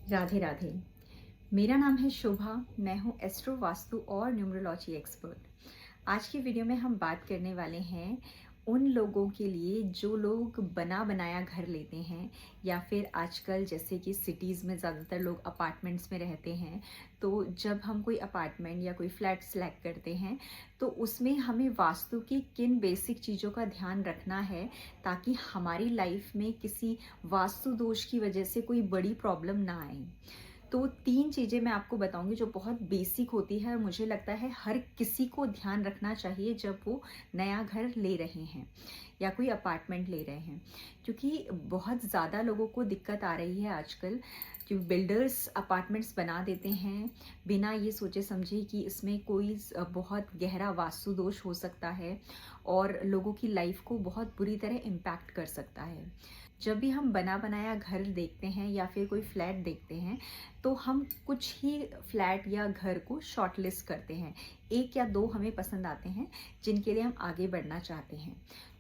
राधे राधे। मेरा नाम है शोभा। मैं हूँ एस्ट्रो वास्तु और न्यूमरोलॉजी एक्सपर्ट। आज की वीडियो में हम बात करने वाले हैं उन लोगों के लिए जो लोग बना बनाया घर लेते हैं, या फिर आजकल जैसे कि सिटीज़ में ज़्यादातर लोग अपार्टमेंट्स में रहते हैं। तो जब हम कोई अपार्टमेंट या कोई फ्लैट सेलेक्ट करते हैं तो उसमें हमें वास्तु की किन बेसिक चीज़ों का ध्यान रखना है, ताकि हमारी लाइफ में किसी वास्तु दोष की वजह से कोई बड़ी प्रॉब्लम ना आए। तो 3 चीज़ें मैं आपको बताऊँगी जो बहुत बेसिक होती है और मुझे लगता है हर किसी को ध्यान रखना चाहिए जब वो नया घर ले रहे हैं या कोई अपार्टमेंट ले रहे हैं। क्योंकि बहुत ज़्यादा लोगों को दिक्कत आ रही है आजकल, क्योंकि बिल्डर्स अपार्टमेंट्स बना देते हैं बिना ये सोचे समझे कि इसमें कोई बहुत गहरा वास्तु दोष हो सकता है और लोगों की लाइफ को बहुत बुरी तरह इम्पैक्ट कर सकता है। जब भी हम बना बनाया घर देखते हैं या फिर कोई फ्लैट देखते हैं तो हम कुछ ही फ्लैट या घर को शॉर्टलिस्ट करते हैं। 1 या 2 हमें पसंद आते हैं जिनके लिए हम आगे बढ़ना चाहते हैं।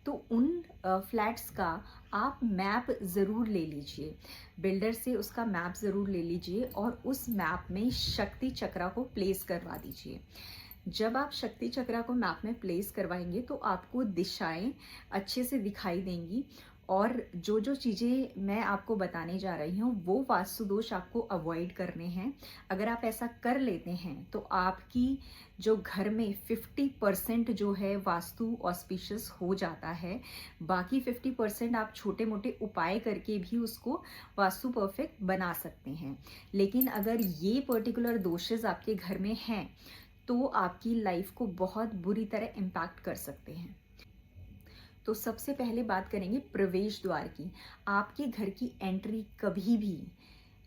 तो उन फ्लैट्स का आप मैप ज़रूर ले लीजिए, बिल्डर से उसका मैप ज़रूर ले लीजिए और उस मैप में शक्ति चक्रा को प्लेस करवा दीजिए। जब आप शक्ति चक्रा को मैप में प्लेस करवाएंगे तो आपको दिशाएं अच्छे से दिखाई देंगी और जो जो चीज़ें मैं आपको बताने जा रही हूँ वो वास्तु दोष आपको अवॉइड करने हैं। अगर आप ऐसा कर लेते हैं तो आपकी जो घर में 50% जो है वास्तु ऑस्पिशियस हो जाता है। बाकी 50% आप छोटे मोटे उपाय करके भी उसको वास्तु परफेक्ट बना सकते हैं। लेकिन अगर ये पर्टिकुलर दोषेस आपके घर में हैं तो आपकी लाइफ को बहुत बुरी तरह इम्पैक्ट कर सकते हैं। तो सबसे पहले बात करेंगे प्रवेश द्वार की। आपके घर की एंट्री कभी भी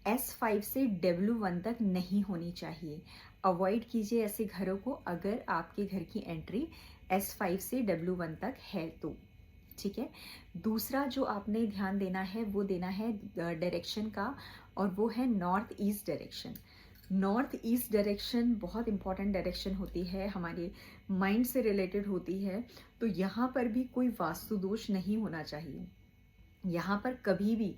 S5 से W1 तक नहीं होनी चाहिए। अवॉइड कीजिए ऐसे घरों को अगर आपके घर की एंट्री S5 से W1 तक है तो। ठीक है। दूसरा जो आपने ध्यान देना है वो देना है डायरेक्शन का, और वो है north east direction. North east direction बहुत इंपॉर्टेंट डायरेक्शन होती है, हमारे माइंड से रिलेटेड होती है। तो यहाँ पर भी कोई वास्तु दोष नहीं होना चाहिए। यहाँ पर कभी भी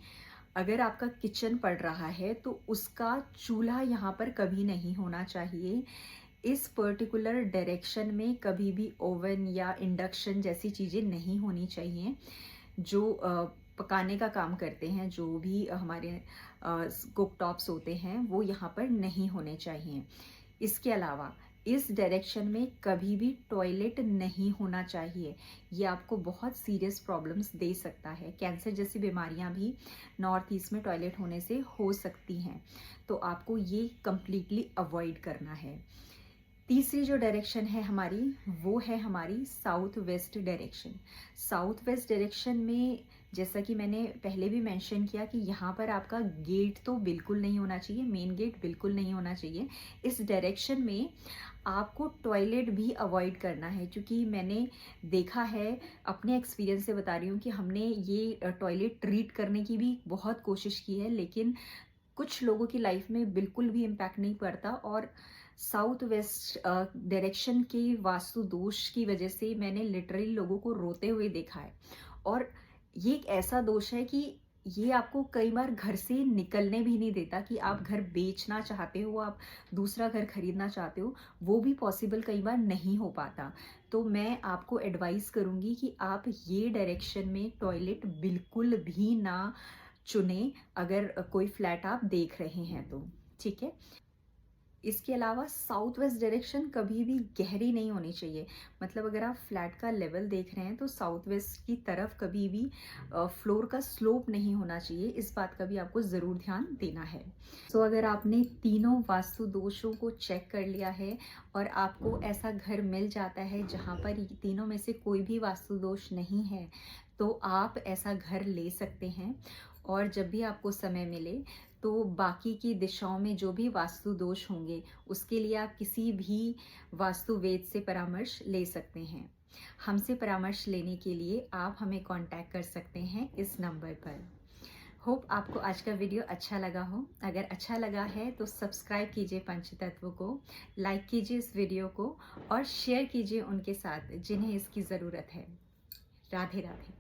अगर आपका किचन पड़ रहा है तो उसका चूल्हा यहाँ पर कभी नहीं होना चाहिए। इस पर्टिकुलर डायरेक्शन में कभी भी ओवन या इंडक्शन जैसी चीज़ें नहीं होनी चाहिए। जो पकाने का काम करते हैं, जो भी हमारे कुक टॉप्स होते हैं, वो यहाँ पर नहीं होने चाहिए। इसके अलावा इस डायरेक्शन में कभी भी टॉयलेट नहीं होना चाहिए। ये आपको बहुत सीरियस प्रॉब्लम्स दे सकता है। कैंसर जैसी बीमारियां भी नॉर्थ ईस्ट में टॉयलेट होने से हो सकती हैं। तो आपको ये कंप्लीटली अवॉइड करना है। तीसरी जो डायरेक्शन है हमारी, वो है हमारी south west direction. South west direction में जैसा कि मैंने पहले भी मेंशन किया कि यहाँ पर आपका गेट तो बिल्कुल नहीं होना चाहिए, मेन गेट बिल्कुल नहीं होना चाहिए। इस डायरेक्शन में आपको टॉयलेट भी अवॉइड करना है, क्योंकि मैंने देखा है, अपने एक्सपीरियंस से बता रही हूँ कि हमने ये टॉयलेट ट्रीट करने की भी बहुत कोशिश की है, लेकिन कुछ लोगों की लाइफ में बिल्कुल भी इम्पैक्ट नहीं पड़ता। और साउथ वेस्ट डायरेक्शन के वास्तु दोष की वजह से मैंने लिटरली लोगों को रोते हुए देखा है। और ये एक ऐसा दोष है कि ये आपको कई बार घर से निकलने भी नहीं देता। कि आप घर बेचना चाहते हो, आप दूसरा घर खरीदना चाहते हो, वो भी पॉसिबल कई बार नहीं हो पाता। तो मैं आपको एडवाइस करूंगी कि आप ये डायरेक्शन में टॉयलेट बिल्कुल भी ना चुने अगर कोई फ्लैट आप देख रहे हैं तो। ठीक है। इसके अलावा साउथ वेस्ट डायरेक्शन कभी भी गहरी नहीं होनी चाहिए। मतलब अगर आप फ्लैट का लेवल देख रहे हैं तो साउथ वेस्ट की तरफ कभी भी फ्लोर का स्लोप नहीं होना चाहिए। इस बात का भी आपको ज़रूर ध्यान देना है। तो अगर आपने तीनों वास्तु दोषों को चेक कर लिया है और आपको ऐसा घर मिल जाता है जहाँ पर ये तीनों में से कोई भी वास्तु दोष नहीं है, तो आप ऐसा घर ले सकते हैं। और जब भी आपको समय मिले तो बाकी की दिशाओं में जो भी वास्तु दोष होंगे उसके लिए आप किसी भी वास्तु वेद से परामर्श ले सकते हैं। हमसे परामर्श लेने के लिए आप हमें कांटेक्ट कर सकते हैं इस नंबर पर। होप आपको आज का वीडियो अच्छा लगा हो। अगर अच्छा लगा है तो सब्सक्राइब कीजिए पंचतत्व को, लाइक कीजिए इस वीडियो को और शेयर कीजिए उनके साथ जिन्हें इसकी ज़रूरत है। राधे राधे।